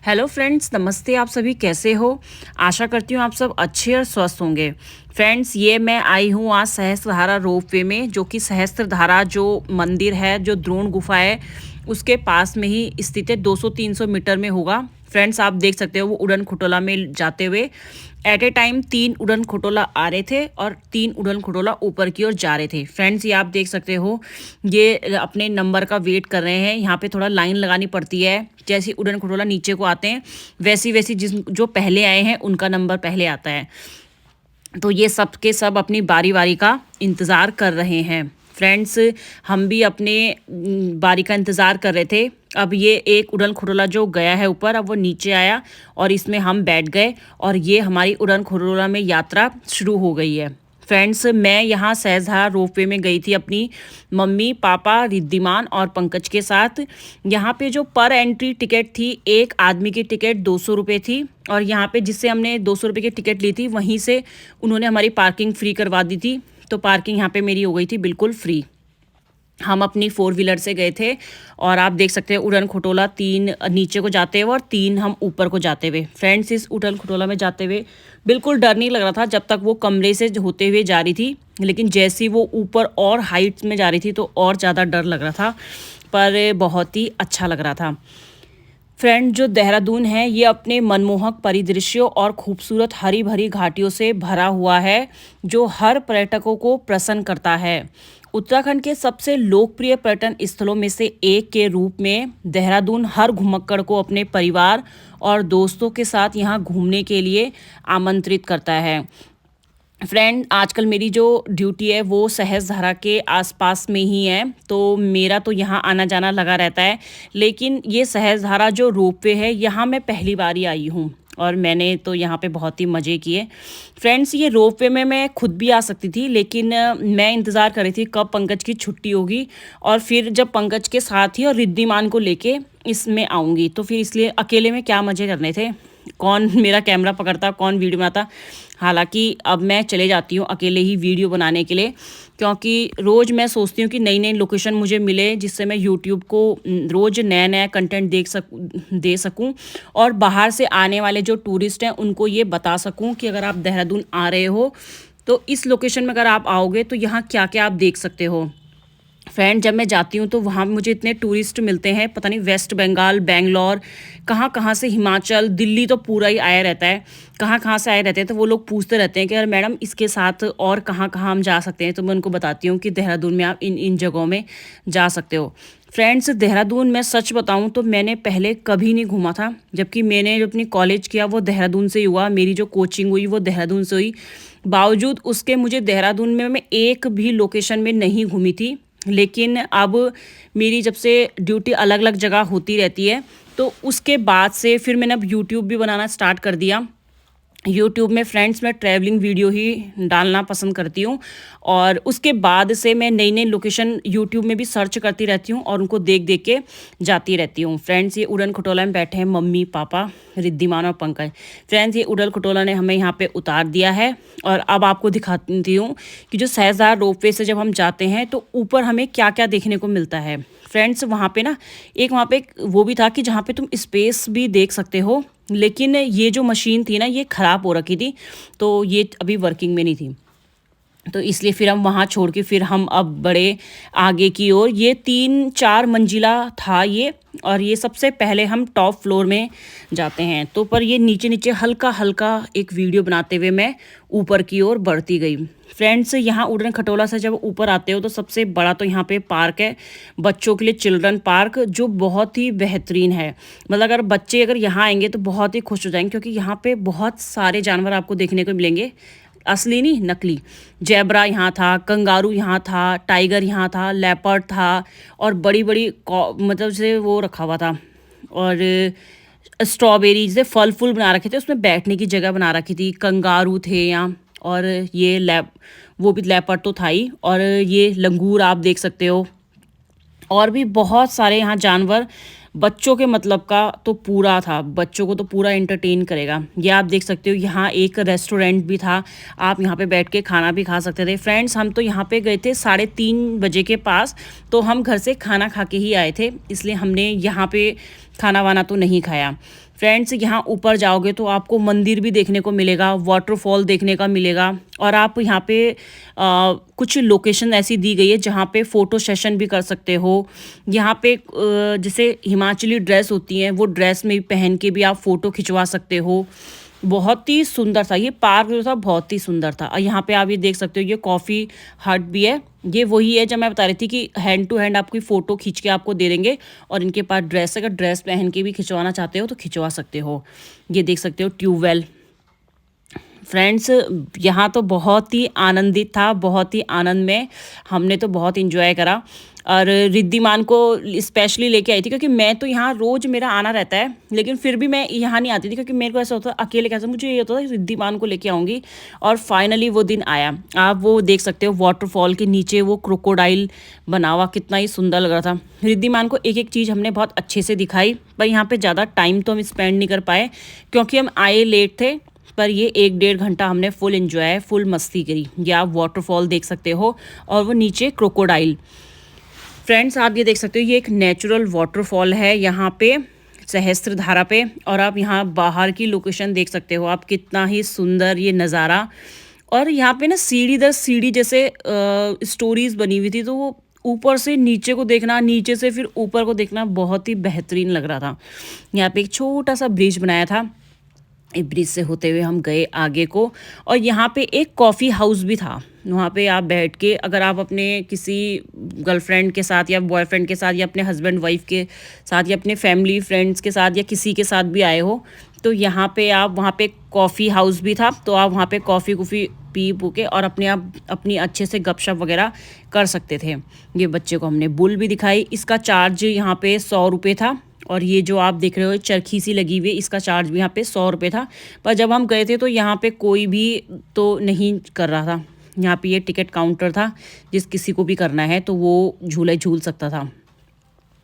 Hello friends, नमस्ते। आप सभी कैसे हो? आशा करती हूँ आप सब अच्छे और स्वस्थ होंगे। फ्रेंड्स, ये मैं आई हूँ आज सहस्त्रधारा रोपवे में, जो कि सहस्त्रधारा जो मंदिर है, जो द्रोण गुफा है, उसके पास में ही स्थित है। 200-300 मीटर में होगा। फ्रेंड्स, आप देख सकते हो वो उड़न खटोला में जाते हुए एट ए टाइम 3 उड़न खटोला आ रहे थे और 3 उड़न खटोला ऊपर की ओर जा रहे थे। फ्रेंड्स, ये आप देख सकते हो, ये अपने नंबर का वेट कर रहे हैं। यहाँ पे थोड़ा लाइन लगानी पड़ती है। जैसे उड़न खटोला नीचे को आते हैं, वैसी वैसी जो पहले आए हैं उनका नंबर पहले आता है। तो ये सब के सब अपनी बारी बारी का इंतज़ार कर रहे हैं। फ्रेंड्स, हम भी अपने बारी का इंतज़ार कर रहे थे। अब ये एक उड़न खटोला जो गया है ऊपर, अब वो नीचे आया और इसमें हम बैठ गए और ये हमारी उड़न खटोला में यात्रा शुरू हो गई है। फ्रेंड्स, मैं यहाँ सहजधारा रोपवे में गई थी अपनी मम्मी, पापा, रिद्धिमान और पंकज के साथ। यहाँ पे जो पर एंट्री टिकट थी, एक आदमी की टिकट 200 रुपये थी। और यहाँ पे जिससे हमने 200 रुपये की टिकट ली थी, वहीं से उन्होंने हमारी पार्किंग फ्री करवा दी थी। तो पार्किंग यहाँ पे मेरी हो गई थी बिल्कुल फ्री। हम अपनी 4 व्हीलर से गए थे और आप देख सकते हैं उड़न खटोला 3 नीचे को जाते हुए और 3 हम ऊपर को जाते हुए। फ्रेंड्स, इस उड़न खटोला में जाते हुए बिल्कुल डर नहीं लग रहा था जब तक वो कमरे से होते हुए जा रही थी, लेकिन जैसे ही वो ऊपर और हाइट्स में जा रही थी तो और ज़्यादा डर लग रहा था, पर बहुत ही अच्छा लग रहा था। फ्रेंड, जो देहरादून है ये अपने मनमोहक परिदृश्यों और खूबसूरत हरी भरी घाटियों से भरा हुआ है, जो हर पर्यटकों को प्रसन्न करता है। उत्तराखंड के सबसे लोकप्रिय पर्यटन स्थलों में से एक के रूप में देहरादून हर घुमक्कड़ को अपने परिवार और दोस्तों के साथ यहाँ घूमने के लिए आमंत्रित करता है। फ्रेंड, आजकल मेरी जो ड्यूटी है वो सहस्त्रधारा के आसपास में ही है, तो मेरा तो यहाँ आना जाना लगा रहता है। लेकिन ये सहस्त्रधारा जो रोपवे है, यहाँ मैं पहली बार ही आई हूँ और मैंने तो यहाँ पे बहुत ही मज़े किए। फ्रेंड्स, ये रोपवे में मैं खुद भी आ सकती थी, लेकिन मैं इंतज़ार कर रही थी कब पंकज की छुट्टी होगी और फिर जब पंकज के साथ ही और रिद्धिमान को लेके इसमें आऊँगी। तो फिर इसलिए अकेले में क्या मज़े करने थे, कौन मेरा कैमरा पकड़ता, कौन वीडियो बनाता। हालांकि अब मैं चले जाती हूँ अकेले ही वीडियो बनाने के लिए, क्योंकि रोज़ मैं सोचती हूँ कि नई नई लोकेशन मुझे मिले, जिससे मैं यूट्यूब को रोज़ नया नया कंटेंट दे सकूँ और बाहर से आने वाले जो टूरिस्ट हैं उनको ये बता सकूँ कि अगर आप देहरादून आ रहे हो तो इस लोकेशन में अगर आप आओगे तो यहाँ क्या क्या आप देख सकते हो। फ्रेंड, जब मैं जाती हूँ तो वहाँ मुझे इतने टूरिस्ट मिलते हैं, पता नहीं वेस्ट बंगाल, बेंगलोर, कहाँ कहाँ से, हिमाचल, दिल्ली तो पूरा ही आया रहता है, कहाँ कहाँ से आए रहते हैं। तो वो लोग पूछते रहते हैं कि यार मैडम, इसके साथ और कहाँ कहाँ हम जा सकते हैं। तो मैं उनको बताती हूँ कि देहरादून में आप इन इन जगहों में जा सकते हो। फ्रेंड्स, देहरादून में सच बताऊँ तो मैंने पहले कभी नहीं घूमा था, जबकि मैंने जो अपनी कॉलेज किया वो देहरादून से ही हुआ, मेरी जो कोचिंग हुई वो देहरादून से हुई। बावजूद उसके मुझे देहरादून में मैं एक भी लोकेशन में नहीं घूमी थी। लेकिन अब मेरी जब से ड्यूटी अलग अलग जगह होती रहती है, तो उसके बाद से फिर मैंने अब यूट्यूब भी बनाना स्टार्ट कर दिया। यूट्यूब में फ्रेंड्स मैं ट्रैवलिंग वीडियो ही डालना पसंद करती हूँ और उसके बाद से मैं नई नई लोकेशन यूट्यूब में भी सर्च करती रहती हूँ और उनको देख देख के जाती रहती हूँ। फ्रेंड्स, ये उड़न खटोला में बैठे हैं मम्मी, पापा, रिद्धिमान और पंकज। फ्रेंड्स, ये उड़न खटोला ने हमें यहाँ पे उतार दिया है और अब आपको दिखाती हूँ कि जो सहस्त्रधारा रोपवे से जब हम जाते हैं तो ऊपर हमें क्या क्या देखने को मिलता है। फ्रेंड्स, वहाँ पे ना वहाँ पे वो भी था कि जहाँ पे तुम स्पेस भी देख सकते हो, लेकिन ये जो मशीन थी ना ये ख़राब हो रखी थी, तो ये अभी वर्किंग में नहीं थी। तो इसलिए फिर हम वहाँ छोड़ के फिर हम अब बड़े आगे की ओर, ये 3-4 मंजिला था ये, और ये सबसे पहले हम टॉप फ्लोर में जाते हैं। तो पर ये नीचे नीचे हल्का हल्का एक वीडियो बनाते हुए मैं ऊपर की ओर बढ़ती गई। फ्रेंड्स, यहाँ उड़न खटोला से जब ऊपर आते हो तो सबसे बड़ा तो यहाँ पे पार्क है, बच्चों के लिए चिल्ड्रन पार्क, जो बहुत ही बेहतरीन है। मतलब अगर बच्चे यहाँ आएंगे तो बहुत ही खुश हो जाएंगे, क्योंकि यहाँ पे बहुत सारे जानवर आपको देखने को मिलेंगे, असली नहीं नकली। जेब्रा यहाँ था, कंगारू यहाँ था, टाइगर यहाँ था, लेपर्ड था और बड़ी बड़ी मतलब से वो रखा हुआ था, और स्ट्रॉबेरी से फल फूल बना रखे थे, उसमें बैठने की जगह बना रखी थी। कंगारू थे यहाँ, और ये वो भी लेपर्ड तो था ही, और ये लंगूर आप देख सकते हो, और भी बहुत सारे यहाँ जानवर। बच्चों के मतलब का तो पूरा था, बच्चों को तो पूरा एंटरटेन करेगा। ये आप देख सकते हो, यहाँ एक रेस्टोरेंट भी था, आप यहाँ पे बैठ के खाना भी खा सकते थे। फ्रेंड्स, हम तो यहाँ पे गए थे 3:30 बजे के पास, तो हम घर से खाना खा के ही आए थे, इसलिए हमने यहाँ पे खाना वाना तो नहीं खाया। फ्रेंड्स यहाँ ऊपर जाओगे तो आपको मंदिर भी देखने को मिलेगा, वाटरफॉल देखने का मिलेगा, और आप यहाँ पे कुछ लोकेशन ऐसी दी गई है जहाँ पे फ़ोटो सेशन भी कर सकते हो। यहाँ पे जैसे हिमाचली ड्रेस होती हैं वो ड्रेस में पहन के भी आप फ़ोटो खिंचवा सकते हो। बहुत ही सुंदर था ये पार्क, जो था बहुत ही सुंदर था। और यहाँ पे आप ये देख सकते हो ये कॉफ़ी हट भी है। ये वही है जब मैं बता रही थी कि हैंड टू हैंड आपकी फ़ोटो खींच के आपको दे देंगे, और इनके पास ड्रेस, अगर ड्रेस पहन के भी खिंचवाना चाहते हो तो खिंचवा सकते हो। ये देख सकते हो ट्यूबवेल। फ्रेंड्स यहाँ तो बहुत ही आनंदित था, बहुत ही आनंद में हमने तो बहुत इंजॉय करा। और रिद्धिमान को स्पेशली लेके आई थी क्योंकि मैं तो यहाँ रोज़ मेरा आना रहता है, लेकिन फिर भी मैं यहाँ नहीं आती थी क्योंकि मेरे को ऐसा होता अकेले कैसे, मुझे ये होता था रिद्धिमान को लेके आऊँगी। और फाइनली वो दिन आया। आप वो देख सकते हो वाटरफॉल के नीचे वो क्रोकोडाइल बना हुआ, कितना ही सुंदर लग रहा था। रिद्धिमान को एक एक चीज़ हमने बहुत अच्छे से दिखाई, पर यहाँ पर ज़्यादा टाइम तो हम स्पेंड नहीं कर पाए क्योंकि हम आए लेट थे। पर ये 1-1.5 घंटा हमने फुल एंजॉय, फुल मस्ती करी। ये आप वाटरफॉल देख सकते हो और वो नीचे क्रोकोडाइल। फ्रेंड्स आप ये देख सकते हो ये एक नेचुरल वाटरफॉल है यहाँ पे सहस्त्रधारा पे, और आप यहाँ बाहर की लोकेशन देख सकते हो आप, कितना ही सुंदर ये नज़ारा। और यहाँ पे ना सीढ़ी दर सीढ़ी जैसे स्टोरीज बनी हुई थी, तो वो ऊपर से नीचे को देखना, नीचे से फिर ऊपर को देखना बहुत ही बेहतरीन लग रहा था। यहाँ पे एक छोटा सा ब्रिज बनाया था, एक ब्रिज से होते हुए हम गए आगे को, और यहाँ पे एक कॉफ़ी हाउस भी था। वहाँ पे आप बैठ के, अगर आप अपने किसी गर्लफ्रेंड के साथ या बॉयफ्रेंड के साथ या अपने हस्बैंड वाइफ के साथ या अपने फैमिली फ्रेंड्स के साथ या किसी के साथ भी आए हो, तो यहाँ पे आप, वहाँ पे कॉफ़ी हाउस भी था, तो आप वहाँ पे कॉफ़ी कुफ़ी पी पू के और अपने आप अपनी अच्छे से गपशप वगैरह कर सकते थे। ये बच्चे को हमने बुल भी दिखाई। इसका चार्ज यहाँ पे 100 रुपये था, और ये जो आप देख रहे हो चरखी सी लगी हुई, इसका चार्ज भी यहाँ पे 100 रुपये था। पर जब हम गए थे तो यहाँ पे कोई भी तो नहीं कर रहा था। यहाँ पे ये टिकट काउंटर था, जिस किसी को भी करना है तो वो झूले झूल सकता था।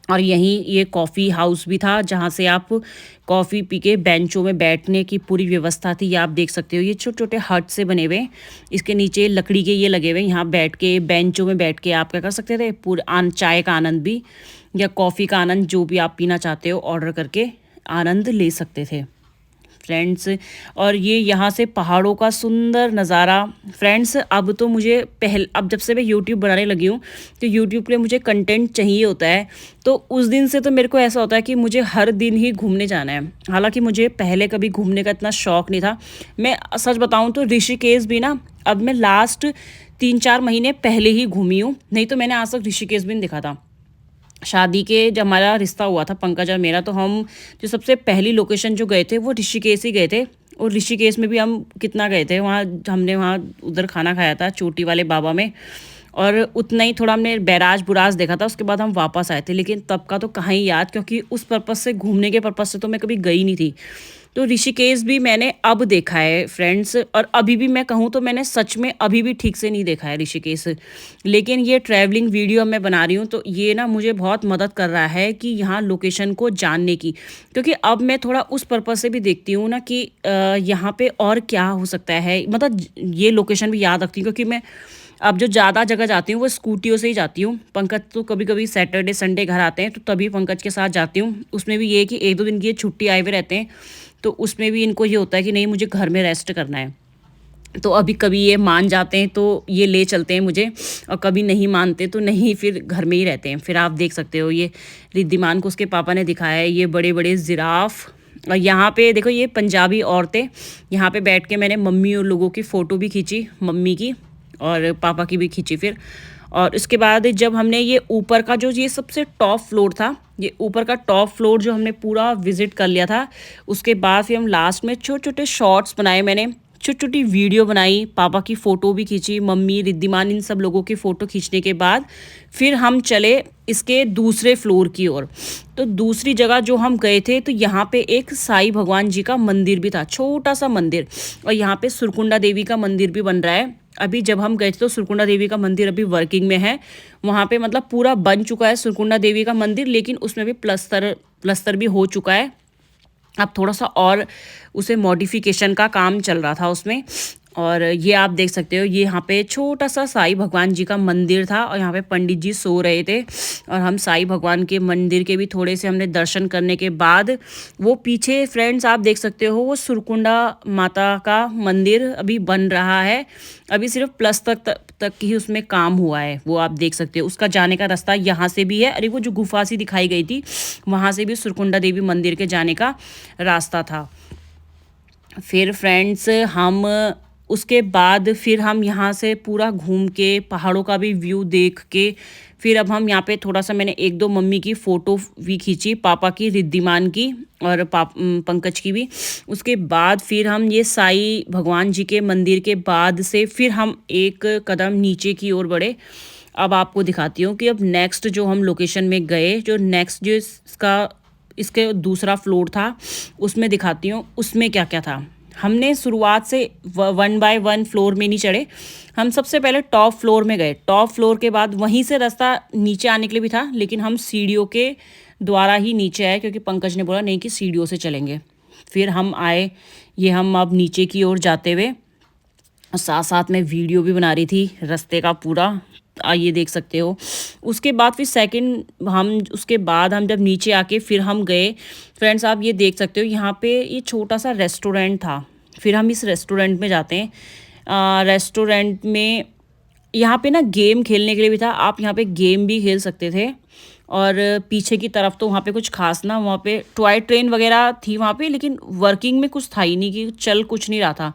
और यहीं ये कॉफ़ी हाउस भी था जहाँ से आप कॉफ़ी पी के बेंचों में बैठने की पूरी व्यवस्था थी। ये आप देख सकते हो ये छोटे छोटे हट से बने हुए, इसके नीचे लकड़ी के ये लगे हुए, यहाँ बैठ के बेंचों में बैठ के आप क्या कर सकते थे, पूरा चाय का आनंद भी या कॉफ़ी का आनंद, जो भी आप पीना चाहते हो ऑर्डर करके आनंद ले सकते थे फ्रेंड्स। और ये यहाँ से पहाड़ों का सुंदर नज़ारा। फ्रेंड्स अब तो मुझे अब जब से मैं यूट्यूब बनाने लगी हूँ तो यूट्यूब के लिए मुझे कंटेंट चाहिए होता है, तो उस दिन से तो मेरे को ऐसा होता है कि मुझे हर दिन ही घूमने जाना है। हालांकि मुझे पहले कभी घूमने का इतना शौक़ नहीं था। मैं सच बताऊँ तो ऋषिकेश भी ना, अब मैं लास्ट 3-4 महीने पहले ही घूमी हूँ, नहीं तो मैंने आज तक ऋषिकेश भी नहीं देखा था। शादी के जब हमारा रिश्ता हुआ था पंकज और मेरा, तो हम जो सबसे पहली लोकेशन जो गए थे वो ऋषिकेश ही गए थे। और ऋषिकेश में भी हम कितना गए थे, वहाँ हमने वहाँ उधर खाना खाया था चोटी वाले बाबा में, और उतना ही थोड़ा हमने बैराज बुराज देखा था, उसके बाद हम वापस आए थे। लेकिन तब का तो कहाँ ही याद, क्योंकि उस पर्पज़ से, घूमने के पर्पज़ से तो मैं कभी गई नहीं थी। तो ऋषिकेश भी मैंने अब देखा है फ्रेंड्स, और अभी भी मैं कहूँ तो मैंने सच में अभी भी ठीक से नहीं देखा है ऋषिकेश। लेकिन ये ट्रैवलिंग वीडियो मैं बना रही हूँ तो ये ना मुझे बहुत मदद कर रहा है कि यहाँ लोकेशन को जानने की, क्योंकि अब मैं थोड़ा उस पर्पज़ से भी देखती हूँ ना कि यहाँ पे और क्या हो सकता है, मतलब ये लोकेशन भी याद रखती हूँ। क्योंकि मैं अब जो ज़्यादा जगह जाती हूँ वो स्कूटियों से ही जाती हूँ। पंकज तो कभी कभी सैटरडे संडे घर आते हैं तो तभी पंकज के साथ जाती हूँ। उसमें भी ये है कि 1-2 दिन की ये छुट्टी आए हुए रहते हैं, तो उसमें भी इनको ये होता है कि नहीं मुझे घर में रेस्ट करना है। तो अभी कभी ये मान जाते हैं तो ये ले चलते हैं मुझे, और कभी नहीं मानते तो नहीं, फिर घर में ही रहते हैं। फिर आप देख सकते हो ये रिद्धिमान को उसके पापा ने दिखाया है, ये बड़े बड़े जिराफ। और यहाँ पे देखो ये पंजाबी औरतें, यहाँ पे बैठ के मैंने मम्मी और लोगों की फ़ोटो भी खींची, मम्मी की और पापा की भी खींची फिर। और उसके बाद जब हमने ये ऊपर का जो ये सबसे टॉप फ्लोर था, ये ऊपर का टॉप फ्लोर जो हमने पूरा विजिट कर लिया था, उसके बाद फिर हम लास्ट में छोटे छोटे शॉर्ट्स बनाए, मैंने छोटी छोटी वीडियो बनाई, पापा की फ़ोटो भी खींची, मम्मी रिद्धिमान इन सब लोगों की फ़ोटो खींचने के बाद फिर हम चले इसके दूसरे फ्लोर की ओर। तो दूसरी जगह जो हम गए थे तो यहाँ पे एक साईं भगवान जी का मंदिर भी था, छोटा सा मंदिर। और यहाँ पे सुरकुंडा देवी का मंदिर भी बन रहा है। अभी जब हम गए थे तो सुरकुंडा देवी का मंदिर अभी वर्किंग में है, वहाँ पे मतलब पूरा बन चुका है सुरकुंडा देवी का मंदिर, लेकिन उसमें भी प्लस्तर भी हो चुका है। अब थोड़ा सा और उसे मॉडिफिकेशन का काम चल रहा था उसमें। और ये आप देख सकते हो, ये यहाँ पे छोटा सा साईं भगवान जी का मंदिर था और यहाँ पे पंडित जी सो रहे थे और हम साईं भगवान के मंदिर के भी थोड़े से हमने दर्शन करने के बाद वो पीछे फ्रेंड्स आप देख सकते हो, वो सुरकुंडा माता का मंदिर अभी बन रहा है। अभी सिर्फ प्लस तक ही उसमें काम हुआ है, वो आप देख सकते हो। उसका जाने का रास्ता यहाँ से भी है, अरे वो जो गुफा सी दिखाई गई थी वहाँ से भी सुरकुंडा देवी मंदिर के जाने का रास्ता था। फिर फ्रेंड्स हम उसके बाद फिर हम यहाँ से पूरा घूम के पहाड़ों का भी व्यू देख के फिर अब हम यहाँ पे थोड़ा सा मैंने एक दो मम्मी की फ़ोटो भी खींची, पापा की, रिद्धिमान की और पंकज की भी। उसके बाद फिर हम ये साईं भगवान जी के मंदिर के बाद से फिर हम एक कदम नीचे की ओर बढ़े। अब आपको दिखाती हूँ कि अब नेक्स्ट जो हम लोकेशन में गए, जो नेक्स्ट जो इसके दूसरा फ्लोर था उसमें दिखाती हूँ उसमें क्या क्या था। हमने शुरुआत से 1 बाय 1 फ्लोर में नहीं चढ़े, हम सबसे पहले टॉप फ्लोर में गए। टॉप फ्लोर के बाद वहीं से रास्ता नीचे आने के लिए भी था, लेकिन हम सीढ़ियों के द्वारा ही नीचे आए क्योंकि पंकज ने बोला नहीं कि सीढ़ियों से चलेंगे। फिर हम आए, ये हम अब नीचे की ओर जाते हुए, साथ साथ में वीडियो भी बना रही थी रास्ते का पूरा, ये देख सकते हो। उसके बाद फिर उसके बाद हम जब नीचे आके फिर हम गए फ्रेंड्स, आप ये देख सकते हो यहाँ पे ये छोटा सा रेस्टोरेंट था। फिर हम इस रेस्टोरेंट में जाते हैं। रेस्टोरेंट में यहाँ पे ना गेम खेलने के लिए भी था, आप यहाँ पे गेम भी खेल सकते थे। और पीछे की तरफ तो वहाँ पे कुछ खास ना, वहाँ पे टॉय ट्रेन वगैरह थी वहाँ पे, लेकिन वर्किंग में कुछ था ही नहीं, कि चल कुछ नहीं रहा था।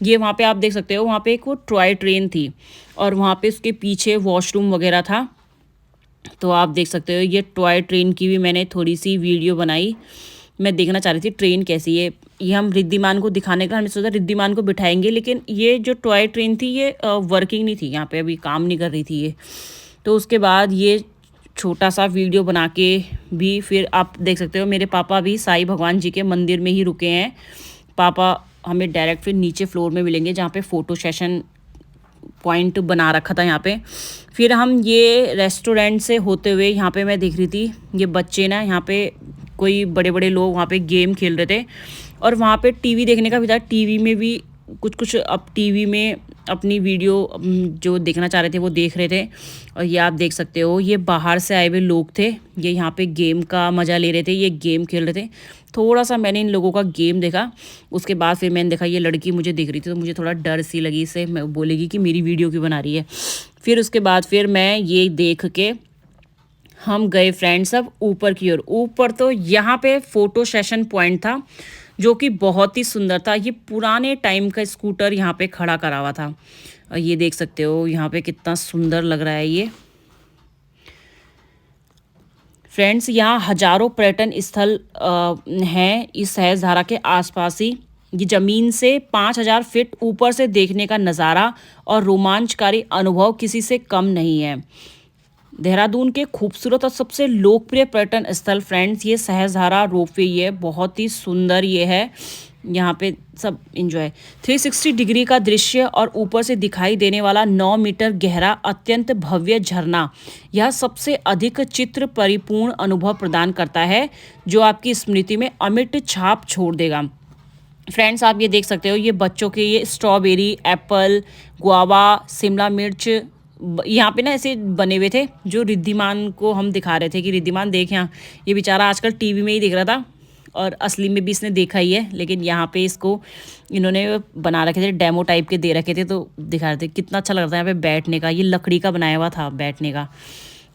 ये वहाँ पे आप देख सकते हो, वहाँ पे एक वो टॉय ट्रेन थी और वहाँ पे उसके पीछे वॉशरूम वगैरह था। तो आप देख सकते हो ये टॉय ट्रेन की भी मैंने थोड़ी सी वीडियो बनाई। मैं देखना चाह रही थी ट्रेन कैसी है। ये हम रिद्धिमान को दिखाने का हमने सोचा रिद्धिमान को बिठाएंगे, लेकिन ये जो टॉय ट्रेन थी ये वर्किंग नहीं थी, यहाँ पे अभी काम नहीं कर रही थी ये। तो उसके बाद ये छोटा सा वीडियो बना के भी फिर आप देख सकते हो मेरे पापा भी साईं भगवान जी के मंदिर में ही रुके हैं। पापा हमें डायरेक्ट फिर नीचे फ्लोर में मिलेंगे जहाँ पे फ़ोटो सेशन पॉइंट बना रखा था यहाँ पे। फिर हम ये रेस्टोरेंट से होते हुए यहाँ पे मैं देख रही थी ये बच्चे ना, यहाँ पे कोई बड़े बड़े लोग वहाँ पे गेम खेल रहे थे और वहाँ पे टीवी देखने का भी था। टीवी में भी कुछ अब टीवी में अपनी वीडियो जो देखना चाह रहे थे वो देख रहे थे। और ये आप देख सकते हो ये बाहर से आए हुए लोग थे, ये यहाँ पे गेम का मज़ा ले रहे थे, ये गेम खेल रहे थे। थोड़ा सा मैंने इन लोगों का गेम देखा, उसके बाद फिर मैंने देखा ये लड़की मुझे देख रही थी तो मुझे थोड़ा डर सी लगी, इससे मैं बोलेगी कि मेरी वीडियो क्यों बना रही है। फिर उसके बाद फिर मैं ये देख के हम गए फ्रेंड्स अब ऊपर की ओर। ऊपर तो यहाँ पे फ़ोटो सेशन पॉइंट था जो कि बहुत ही सुंदर था। ये पुराने टाइम का स्कूटर यहाँ पे खड़ा करा हुआ था और ये देख सकते हो यहाँ पे कितना सुंदर लग रहा है ये। फ्रेंड्स यहाँ हजारों पर्यटन स्थल हैं इस सहस्त्रधारा के आसपास ही। ये ज़मीन से 5000 फीट ऊपर से देखने का नज़ारा और रोमांचकारी अनुभव किसी से कम नहीं है। देहरादून के खूबसूरत और सबसे लोकप्रिय पर्यटन स्थल फ्रेंड्स ये सहस्त्रधारा रोपवे, ये बहुत ही सुंदर ये है। यहाँ पे सब इंजॉय 360 डिग्री का दृश्य और ऊपर से दिखाई देने वाला 9 मीटर गहरा अत्यंत भव्य झरना, यह सबसे अधिक चित्र परिपूर्ण अनुभव प्रदान करता है जो आपकी स्मृति में अमिट छाप छोड़ देगा। फ्रेंड्स आप ये देख सकते हो ये बच्चों के ये स्ट्रॉबेरी, एप्पल, गुआवा, शिमला मिर्च यहाँ पे ना ऐसे बने हुए थे जो रिद्धिमान को हम दिखा रहे थे कि रिद्धिमान देख यहाँ, ये बेचारा आजकल टीवी में ही देख रहा था और असली में भी इसने देखा ही है, लेकिन यहाँ पे इसको इन्होंने बना रखे थे, डेमो टाइप के दे रखे थे तो दिखा रहे थे। कितना अच्छा लग रहा था यहाँ पे बैठने का, ये लकड़ी का बनाया हुआ था बैठने का,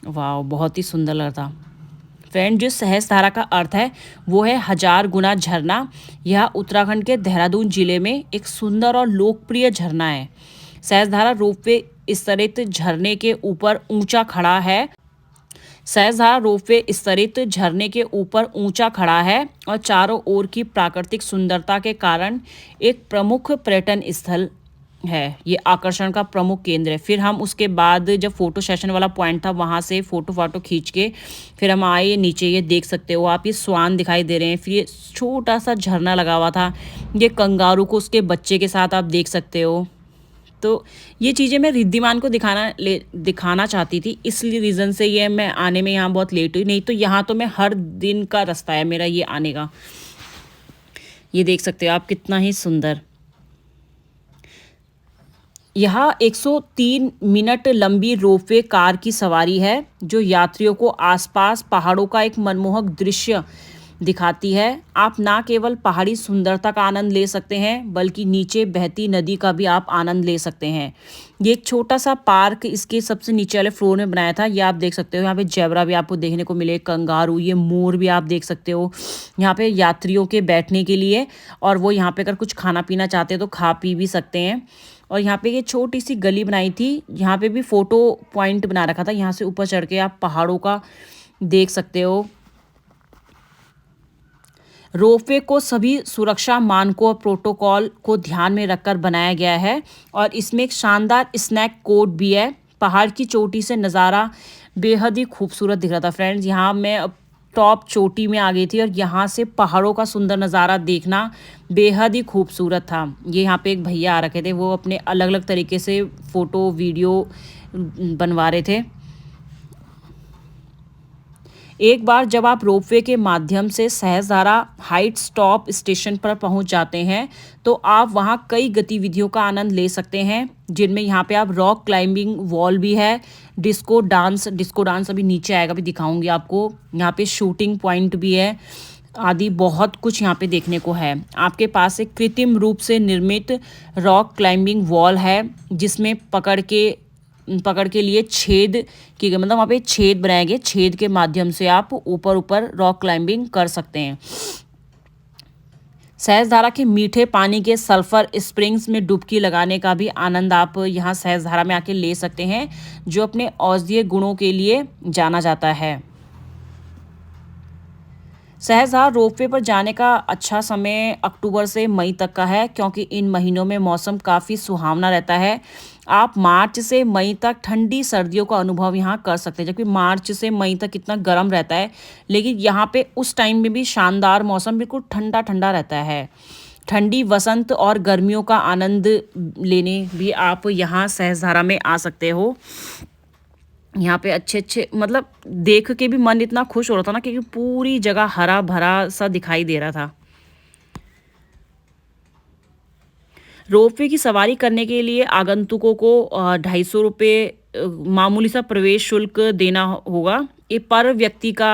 वाह बहुत ही सुंदर लग रहा था। फ्रेंड जो सहस्त्रधारा का अर्थ है वो है 1000 गुना झरना। यह उत्तराखंड के देहरादून जिले में एक सुंदर और लोकप्रिय झरना है। सहस्त्रधारा रोपवे स्तरित झरने के ऊपर ऊंचा खड़ा है। सहस्त्रधारा रोपवे स्तरित झरने के ऊपर ऊंचा खड़ा है और चारों ओर की प्राकृतिक सुंदरता के कारण एक प्रमुख पर्यटन स्थल है, ये आकर्षण का प्रमुख केंद्र है। फिर हम उसके बाद जब फोटो सेशन वाला पॉइंट था वहाँ से फोटो खींच के फिर हम आए नीचे, ये देख सकते हो आप ये स्वान दिखाई दे रहे हैं। फिर ये छोटा सा झरना लगा हुआ था, ये कंगारू को उसके बच्चे के साथ आप देख सकते हो। तो ये चीज़ें मैं रिद्धिमान को दिखाना चाहती थी, इसलिए रीज़न से ये मैं आने में यहाँ बहुत लेट हुई, नहीं तो यहाँ तो मैं हर दिन का रास्ता है मेरा ये आने का। ये देख सकते हो आप कितना ही सुंदर। यहाँ 103 मिनट लंबी रोपवे कार की सवारी है जो यात्रियों को आसपास पहाड़ों का एक मनमोहक दृश्य दिखाती है। आप ना केवल पहाड़ी सुंदरता का आनंद ले सकते हैं बल्कि नीचे बहती नदी का भी आप आनंद ले सकते हैं। ये एक छोटा सा पार्क इसके सबसे नीचे वाले फ्लोर में बनाया था। ये आप देख सकते हो, यहाँ पे जेब्रा भी आपको देखने को मिले, कंगारू, ये मोर भी आप देख सकते हो यहाँ पे यात्रियों के बैठने के लिए। और वो यहाँ पे अगर कुछ खाना पीना चाहते हैं तो खा पी भी सकते हैं। और यहाँ पे ये छोटी सी गली बनाई थी, यहाँ पे भी फोटो पॉइंट बना रखा था। यहाँ से ऊपर चढ़ के आप पहाड़ों का देख सकते हो। रोपवे को सभी सुरक्षा मानकों और प्रोटोकॉल को ध्यान में रखकर बनाया गया है और इसमें एक शानदार स्नैक कोर्ट भी है। पहाड़ की चोटी से नज़ारा बेहद ही खूबसूरत दिख रहा था फ्रेंड्स। यहाँ मैं अब टॉप चोटी में आ गई थी और यहाँ से पहाड़ों का सुंदर नज़ारा देखना बेहद ही खूबसूरत था। ये यहाँ पे एक भैया आ रखे थे, वो अपने अलग अलग तरीके से फ़ोटो वीडियो बनवा रहे थे। एक बार जब आप रोपवे के माध्यम से सहस्त्रधारा हाइट्स टॉप स्टेशन पर पहुंच जाते हैं तो आप वहां कई गतिविधियों का आनंद ले सकते हैं, जिनमें यहाँ पे आप रॉक क्लाइंबिंग वॉल भी है, डिस्को डांस अभी नीचे आएगा, भी दिखाऊंगी आपको। यहाँ पे शूटिंग पॉइंट भी है, आदि बहुत कुछ यहाँ पे देखने को है। आपके पास एक कृत्रिम रूप से निर्मित रॉक क्लाइंबिंग वॉल है जिसमें पकड़ के लिए छेद की गई, मतलब वहाँ पे छेद बनाए गए, छेद के माध्यम से आप ऊपर रॉक क्लाइंबिंग कर सकते हैं। सहस्त्रधारा के मीठे पानी के सल्फर स्प्रिंग्स में डुबकी लगाने का भी आनंद आप यहाँ सहस्त्रधारा में आके ले सकते हैं, जो अपने औषधीय गुणों के लिए जाना जाता है। सहस्त्रधारा रोपवे पर जाने का अच्छा समय अक्टूबर से मई तक का है, क्योंकि इन महीनों में मौसम काफ़ी सुहावना रहता है। आप मार्च से मई तक ठंडी सर्दियों का अनुभव यहाँ कर सकते हैं, जबकि मार्च से मई तक कितना गर्म रहता है, लेकिन यहाँ पे उस टाइम में भी शानदार मौसम, बिल्कुल ठंडा ठंडा रहता है। ठंडी वसंत और गर्मियों का आनंद लेने भी आप यहाँ सहस्त्रधारा में आ सकते हो। यहाँ पे अच्छे अच्छे, मतलब देख के भी मन इतना खुश हो रहा था ना, क्योंकि पूरी जगह हरा भरा सा दिखाई दे रहा था। रोपवे की सवारी करने के लिए आगंतुकों को 250 रुपये मामूली सा प्रवेश शुल्क देना होगा। ये पर व्यक्ति का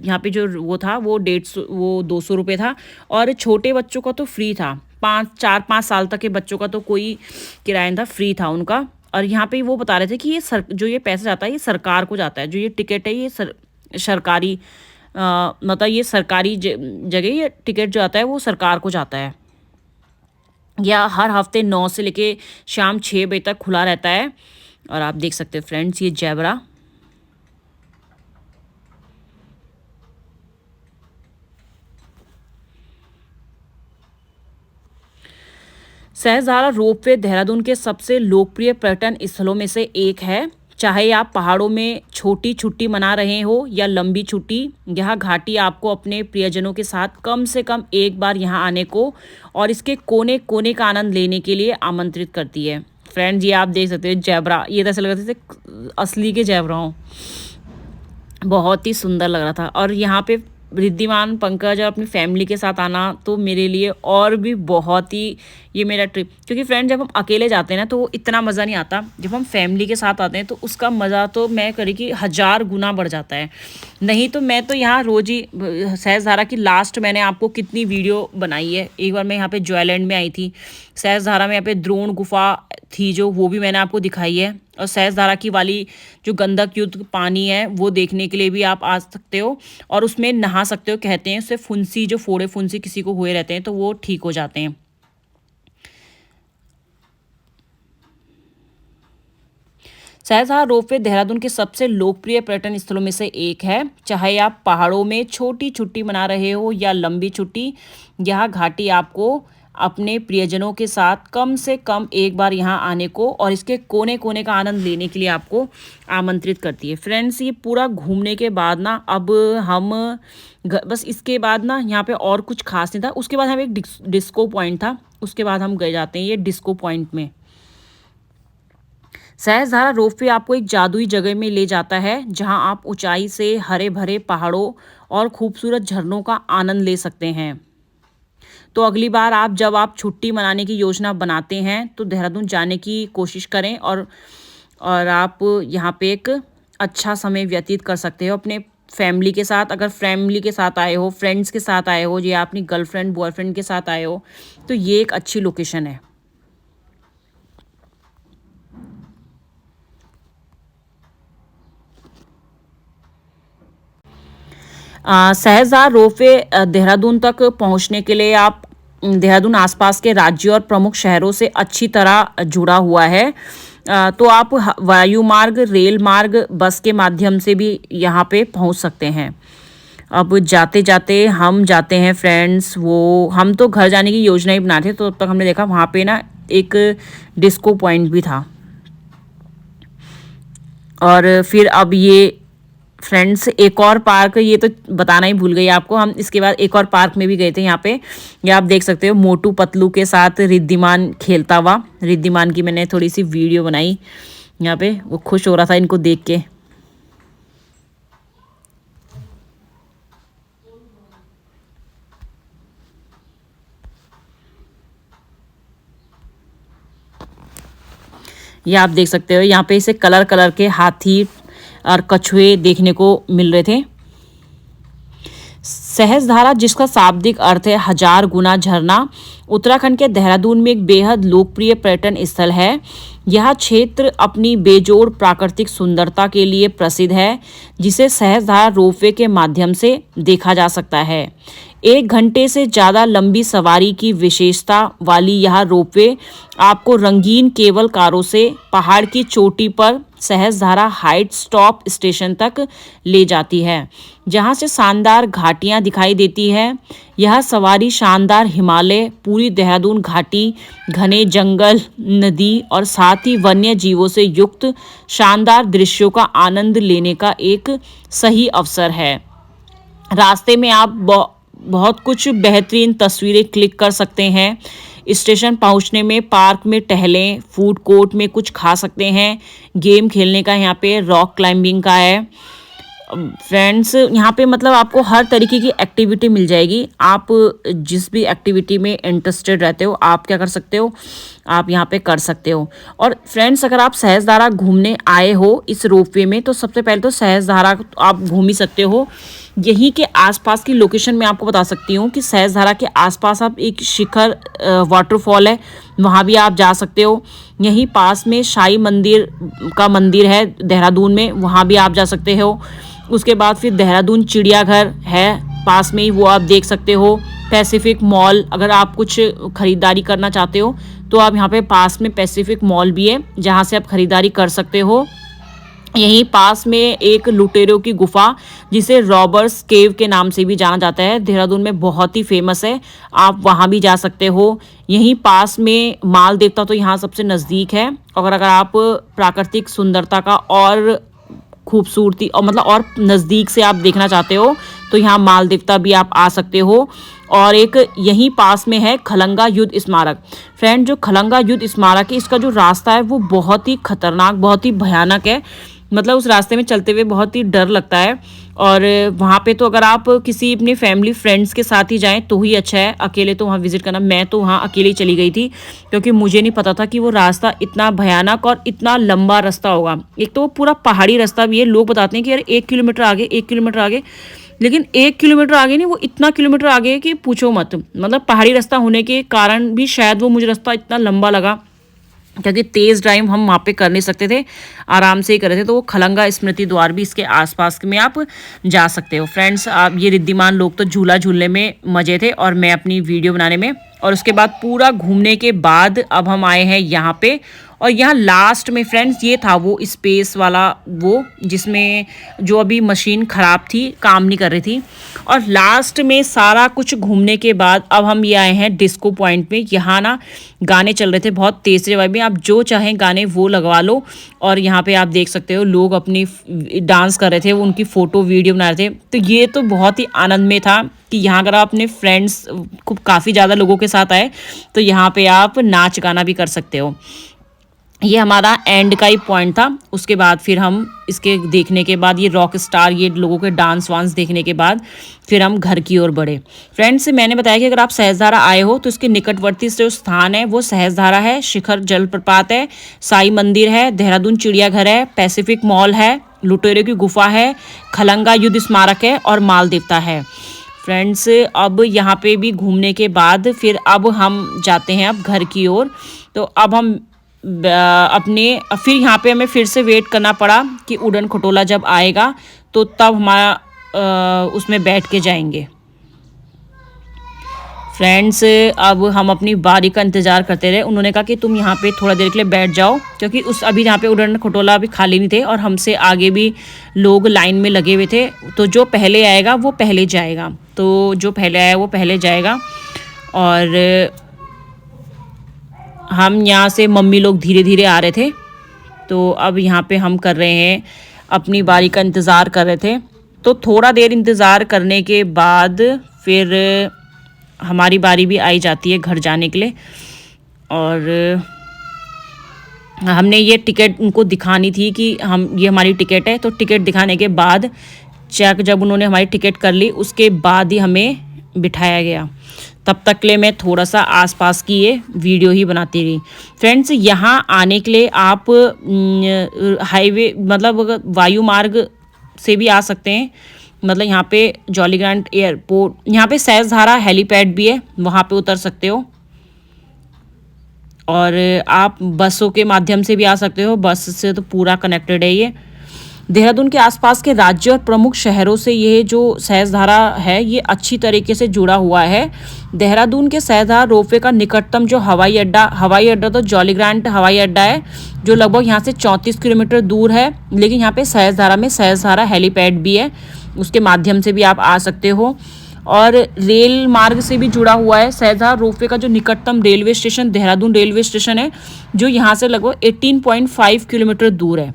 यहाँ पे जो वो था वो 200 रुपये था, और छोटे बच्चों का तो फ्री था। 4-5 साल तक के बच्चों का तो कोई किराया नहीं था, फ्री था उनका। और यहाँ पे वो बता रहे थे कि ये जो ये पैसा जाता है ये सरकार को जाता है, जो ये टिकट है ये सरकारी मतलब ये सरकारी जगह ये टिकट जो आता है वो सरकार को जाता है। या हर हफ्ते 9 से लेके शाम 6 बजे तक खुला रहता है। और आप देख सकते हैं फ्रेंड्स ये जेब्रा। सहस्त्रधारा रोपवे देहरादून के सबसे लोकप्रिय पर्यटन स्थलों में से एक है। चाहे आप पहाड़ों में छोटी छुट्टी मना रहे हो या लंबी छुट्टी, यह घाटी आपको अपने प्रियजनों के साथ कम से कम एक बार यहाँ आने को और इसके कोने कोने का आनंद लेने के लिए आमंत्रित करती है। फ्रेंड्स ये आप देख सकते हैं जेब्रा, ये तो ऐसा लग रहा था जैसे असली के जेब्रा हों, बहुत ही सुंदर लग रहा था। और यहाँ पे रिद्धिमान पंकज और अपनी फैमिली के साथ आना तो मेरे लिए और भी बहुत ही, ये मेरा ट्रिप, क्योंकि फ्रेंड जब हम अकेले जाते हैं ना तो वो इतना मज़ा नहीं आता, जब हम फैमिली के साथ आते हैं तो उसका मज़ा तो मैं करी कि 1000 गुना बढ़ जाता है। नहीं तो मैं तो यहाँ रोज़ ही सहस्त्रधारा की लास्ट मैंने आपको कितनी वीडियो बनाई है। एक बार मैं यहाँ पे जॉयलैंड में आई थी, सहस्त्रधारा में यहाँ पे द्रोण गुफा थी जो, वो भी मैंने आपको दिखाई है। और सहस्त्रधारा की वाली जो गंधक युक्त पानी है वो देखने के लिए भी आप आ सकते हो और उसमें नहा सकते हो। कहते हैं उससे फुंसी, जो फोड़े फुंसी किसी को हुए रहते हैं तो वो ठीक हो जाते हैं। सहस्त्रधारा रोपवे देहरादून के सबसे लोकप्रिय पर्यटन स्थलों में से एक है। चाहे आप पहाड़ों में छोटी छुट्टी मना रहे हो या लंबी छुट्टी, यह घाटी आपको अपने प्रियजनों के साथ कम से कम एक बार यहाँ आने को और इसके कोने कोने का आनंद लेने के लिए आपको आमंत्रित करती है। फ्रेंड्स ये पूरा घूमने के बाद ना अब हम बस इसके बाद ना यहाँ पे और कुछ खास नहीं था। उसके बाद हम एक डिस्को पॉइंट था, उसके बाद हम गए जाते हैं ये डिस्को पॉइंट में। सहस्त्रधारा रोपवे आपको एक जादुई जगह में ले जाता है जहां आप ऊंचाई से हरे भरे पहाड़ों और खूबसूरत झरनों का आनंद ले सकते हैं। तो अगली बार जब आप छुट्टी मनाने की योजना बनाते हैं तो देहरादून जाने की कोशिश करें, और आप यहाँ पे एक अच्छा समय व्यतीत कर सकते हो अपने फैमिली के साथ। अगर फैमिली के साथ आए हो, फ्रेंड्स के साथ आए हो, या अपनी गर्लफ्रेंड बॉयफ्रेंड के साथ आए हो, तो ये एक अच्छी लोकेशन है। सहजधार रोपवे देहरादून तक पहुंचने के लिए आप देहरादून आसपास के राज्यों और प्रमुख शहरों से अच्छी तरह जुड़ा हुआ है। तो आप वायु मार्ग, रेल मार्ग, बस के माध्यम से भी यहाँ पे पहुँच सकते हैं। अब जाते जाते हम जाते हैं फ्रेंड्स, वो हम तो घर जाने की योजना ही बना थे, तो तब तक हमने देखा वहाँ पे ना एक डिस्को पॉइंट भी था। और फिर अब ये फ्रेंड्स एक और पार्क, ये तो बताना ही भूल गई आपको, हम इसके बाद एक और पार्क में भी गए थे। यहाँ पे ये आप देख सकते हो मोटू पतलू के साथ रिद्धिमान खेलता हुआ। रिद्धिमान की मैंने थोड़ी सी वीडियो बनाई यहाँ पे, वो खुश हो रहा था इनको देख के। ये आप देख सकते हो यहाँ पे इसे कलर कलर के हाथी और कछुए देखने को मिल रहे थे। सहस्त्रधारा, जिसका शाब्दिक अर्थ है हजार गुना झरना, उत्तराखंड के देहरादून में एक बेहद लोकप्रिय पर्यटन स्थल है। यह क्षेत्र अपनी बेजोड़ प्राकृतिक सुंदरता के लिए प्रसिद्ध है, जिसे सहस्त्रधारा रोपवे के माध्यम से देखा जा सकता है। 1 घंटे से ज़्यादा लंबी सवारी की विशेषता वाली यह रोपवे आपको रंगीन केबल कारों से पहाड़ की चोटी पर सहस्त्रधारा हाइट स्टॉप स्टेशन तक ले जाती है, जहां से शानदार घाटियां दिखाई देती है। यह सवारी शानदार हिमालय, पूरी देहरादून घाटी, घने जंगल, नदी और साथ ही वन्य जीवों से युक्त शानदार दृश्यों का आनंद लेने का एक सही अवसर है। रास्ते में आप बहुत कुछ बेहतरीन तस्वीरें क्लिक कर सकते हैं। स्टेशन पहुंचने में पार्क में टहलें, फूड कोर्ट में कुछ खा सकते हैं, गेम खेलने का यहाँ पे रॉक क्लाइंबिंग का है। फ्रेंड्स यहाँ पे मतलब आपको हर तरीके की एक्टिविटी मिल जाएगी। आप जिस भी एक्टिविटी में इंटरेस्टेड रहते हो आप क्या कर सकते हो, आप यहाँ पे कर सकते हो। और फ्रेंड्स अगर आप सहस्त्रधारा घूमने आए हो इस रोपवे में, तो सबसे पहले तो सहस्त्रधारा आप घूम ही सकते हो। यहीं के आसपास की लोकेशन मैं आपको बता सकती हूँ कि सहस्त्रधारा के आसपास आप एक शिखर वाटरफॉल है, वहाँ भी आप जा सकते हो। यहीं पास में शाही मंदिर का मंदिर है देहरादून में, वहाँ भी आप जा सकते हो। उसके बाद फिर देहरादून चिड़ियाघर है पास में ही, वो आप देख सकते हो। पैसिफिक मॉल, अगर आप कुछ खरीदारी करना चाहते हो तो आप यहाँ पे पास में पैसिफिक मॉल भी है, जहाँ से आप खरीदारी कर सकते हो। यहीं पास में एक लुटेरों की गुफा, जिसे रॉबर्स केव के नाम से भी जाना जाता है, देहरादून में बहुत ही फेमस है, आप वहाँ भी जा सकते हो। यहीं पास में माल देवता तो यहाँ सबसे नज़दीक है। अगर आप प्राकृतिक सुंदरता का और खूबसूरती और मतलब और नज़दीक से आप देखना चाहते हो तो यहाँ माल देवता भी आप आ सकते हो। और एक यहीं पास में है खलंगा युद्ध स्मारक। फ्रेंड जो खलंगा युद्ध स्मारक है, इसका जो रास्ता है वो बहुत ही खतरनाक, बहुत ही भयानक है। मतलब उस रास्ते में चलते हुए बहुत ही डर लगता है। और वहाँ पे तो अगर आप किसी अपने फैमिली फ्रेंड्स के साथ ही जाएं तो ही अच्छा है, अकेले तो वहाँ विजिट करना, मैं तो वहाँ अकेले ही चली गई थी क्योंकि मुझे नहीं पता था कि वो रास्ता इतना भयानक और इतना लंबा रास्ता होगा। एक तो वो पूरा पहाड़ी रास्ता भी है, लोग बताते हैं कि यार 1 किलोमीटर आगे, 1 किलोमीटर आगे, लेकिन 1 किलोमीटर आगे नहीं, वो इतना किलोमीटर आगे है कि पूछो मत। मतलब पहाड़ी रास्ता होने के कारण भी शायद वो मुझे रास्ता इतना लंबा लगा, क्योंकि तेज़ ड्राइव हम वहाँ पे कर नहीं सकते थे, आराम से ही कर रहे थे। तो वो खलंगा स्मृति द्वार भी इसके आसपास में आप जा सकते हो। फ्रेंड्स आप ये रिद्धिमान लोग तो झूला झूलने में मज़े थे और मैं अपनी वीडियो बनाने में। और उसके बाद पूरा घूमने के बाद अब हम आए हैं यहाँ पे, और यहाँ लास्ट में फ्रेंड्स ये था वो स्पेस वाला, वो जिसमें जो अभी मशीन ख़राब थी, काम नहीं कर रही थी। और लास्ट में सारा कुछ घूमने के बाद अब हम ये आए हैं डिस्को पॉइंट में। यहाँ ना गाने चल रहे थे बहुत तेज़ वाइब में, आप जो चाहें गाने वो लगवा लो। और यहाँ पे आप देख सकते हो लोग अपनी डांस कर रहे थे, वो उनकी फ़ोटो वीडियो बना रहे थे। तो ये तो बहुत ही आनंद में था कि यहाँ अगर आप अपने फ्रेंड्स खूब काफ़ी ज़्यादा लोगों के साथ आए तो यहाँ पे आप नाच गाना भी कर सकते हो। ये हमारा एंड का ही पॉइंट था। उसके बाद फिर हम इसके देखने के बाद ये रॉक स्टार, ये लोगों के डांस वांस देखने के बाद फिर हम घर की ओर बढ़े। फ्रेंड्स, मैंने बताया कि अगर आप सहस्त्रधारा आए हो तो इसके निकटवर्ती जो स्थान है वो सहस्त्रधारा है, शिखर जलप्रपात है, साई मंदिर है, देहरादून चिड़ियाघर है, पैसिफिक मॉल है, लुटेरों की गुफा है, खलंगा युद्ध स्मारक है और माल देवता है। फ्रेंड्स, अब यहाँ पे भी घूमने के बाद फिर अब हम जाते हैं अब घर की ओर। तो अब हम अपने फिर यहाँ पे हमें फिर से वेट करना पड़ा कि उड़न खटोला जब आएगा तो तब हमारा उसमें बैठ के जाएंगे। फ्रेंड्स, अब हम अपनी बारी का इंतज़ार करते रहे। उन्होंने कहा कि तुम यहाँ पे थोड़ा देर के लिए बैठ जाओ, क्योंकि अभी यहाँ पे उड़न खटोला अभी खाली नहीं थे और हमसे आगे भी लोग लाइन में लगे हुए थे। तो जो पहले आएगा वो पहले जाएगा, तो जो पहले आया वो पहले जाएगा। और हम यहाँ से मम्मी लोग धीरे धीरे आ रहे थे। तो अब यहाँ पे हम कर रहे हैं अपनी बारी का इंतज़ार कर रहे थे। तो थोड़ा देर इंतज़ार करने के बाद फिर हमारी बारी भी आई जाती है घर जाने के लिए। और हमने ये टिकट उनको दिखानी थी कि ये हमारी टिकट है। तो टिकट दिखाने के बाद चेक जब उन्होंने हमारी टिकट कर ली उसके बाद ही हमें बिठाया गया। तब तक के लिए मैं थोड़ा सा आसपास की ये वीडियो ही बनाती रही। फ्रेंड्स, यहाँ आने के लिए आप हाईवे मतलब वायु मार्ग से भी आ सकते हैं। मतलब यहाँ पे जॉली ग्रांट एयरपोर्ट, यहाँ पे सहस्त्रधारा हेलीपैड भी है, वहाँ पे उतर सकते हो। और आप बसों के माध्यम से भी आ सकते हो, बस से तो पूरा कनेक्टेड है ये। देहरादून के आसपास के राज्य और प्रमुख शहरों से ये जो सहस्त्रधारा है ये अच्छी तरीके से जुड़ा हुआ है। देहरादून के सहस्त्रधारा रोपवे का निकटतम जो हवाई अड्डा तो जॉली ग्रांट हवाई अड्डा है, जो लगभग यहाँ से 34 किलोमीटर दूर है। लेकिन यहाँ पे सहस्त्रधारा में सहस्त्रधारा हेलीपैड भी है, उसके माध्यम से भी आप आ सकते हो। और रेल मार्ग से भी जुड़ा हुआ है। सहस्त्रधारा रोपवे का जो निकटतम railway station Dehradun railway station है, जो यहाँ से लगभग 18.5 किलोमीटर दूर है।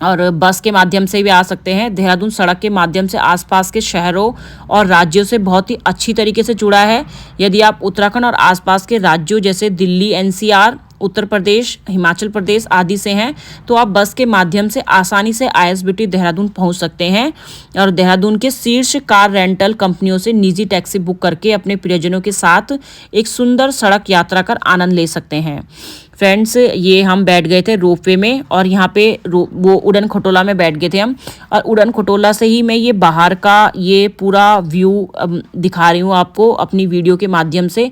और बस के माध्यम से भी आ सकते हैं। देहरादून सड़क के माध्यम से आसपास के शहरों और राज्यों से बहुत ही अच्छी तरीके से जुड़ा है। यदि आप उत्तराखंड और आसपास के राज्यों जैसे दिल्ली, एनसीआर, उत्तर प्रदेश, हिमाचल प्रदेश आदि से हैं तो आप बस के माध्यम से आसानी से आईएसबीटी देहरादून पहुंच सकते हैं। और देहरादून के शीर्ष कार रेंटल कंपनियों से निजी टैक्सी बुक करके अपने प्रियजनों के साथ एक सुंदर सड़क यात्रा कर आनंद ले सकते हैं। फ्रेंड्स, ये हम बैठ गए थे रोपवे में और यहाँ पे वो उड़न खटोला में बैठ गए थे हम। और उड़न खटोला से ही मैं ये बाहर का ये पूरा व्यू दिखा रही हूँ आपको अपनी वीडियो के माध्यम से।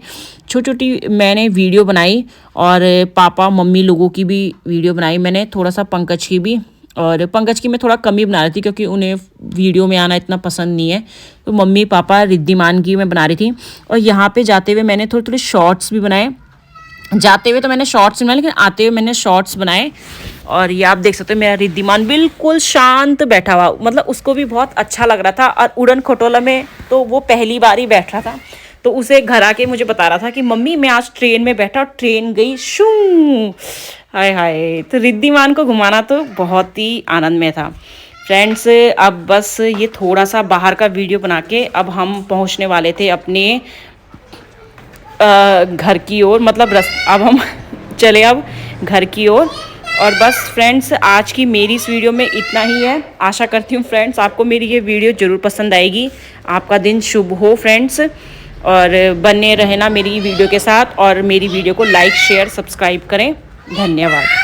छोटी छोटी मैंने वीडियो बनाई और पापा मम्मी लोगों की भी वीडियो बनाई मैंने, थोड़ा सा पंकज की भी। और पंकज की मैं थोड़ा कम ही बना रही थी क्योंकि उन्हें वीडियो में आना इतना पसंद नहीं है। तो मम्मी पापा रिद्धिमान की मैं बना रही थी। और यहाँ पे जाते हुए मैंने थोड़े थोड़े शॉर्ट्स भी बनाए। जाते हुए तो मैंने शॉर्ट्स बनाए, लेकिन आते हुए मैंने शॉर्ट्स बनाए। और ये आप देख सकते हो मेरा रिद्धिमान बिल्कुल शांत बैठा हुआ, मतलब उसको भी बहुत अच्छा लग रहा था। और उड़न खटोला में तो वो पहली बार ही बैठ रहा था, तो उसे घर आके मुझे बता रहा था कि मम्मी मैं आज ट्रेन में बैठा और ट्रेन गई शू, हाय हाय। तो रिद्धिमान को घुमाना तो बहुत ही आनंद में था। फ्रेंड्स, अब बस ये थोड़ा सा बाहर का वीडियो बना के अब हम पहुंचने वाले थे अपने घर की ओर। मतलब अब हम चले अब घर की ओर। और बस फ्रेंड्स, आज की मेरी इस वीडियो में इतना ही है। आशा करती हूँ फ्रेंड्स आपको मेरी ये वीडियो ज़रूर पसंद आएगी। आपका दिन शुभ हो फ्रेंड्स, और बने रहना मेरी वीडियो के साथ। और मेरी वीडियो को लाइक शेयर सब्सक्राइब करें। धन्यवाद।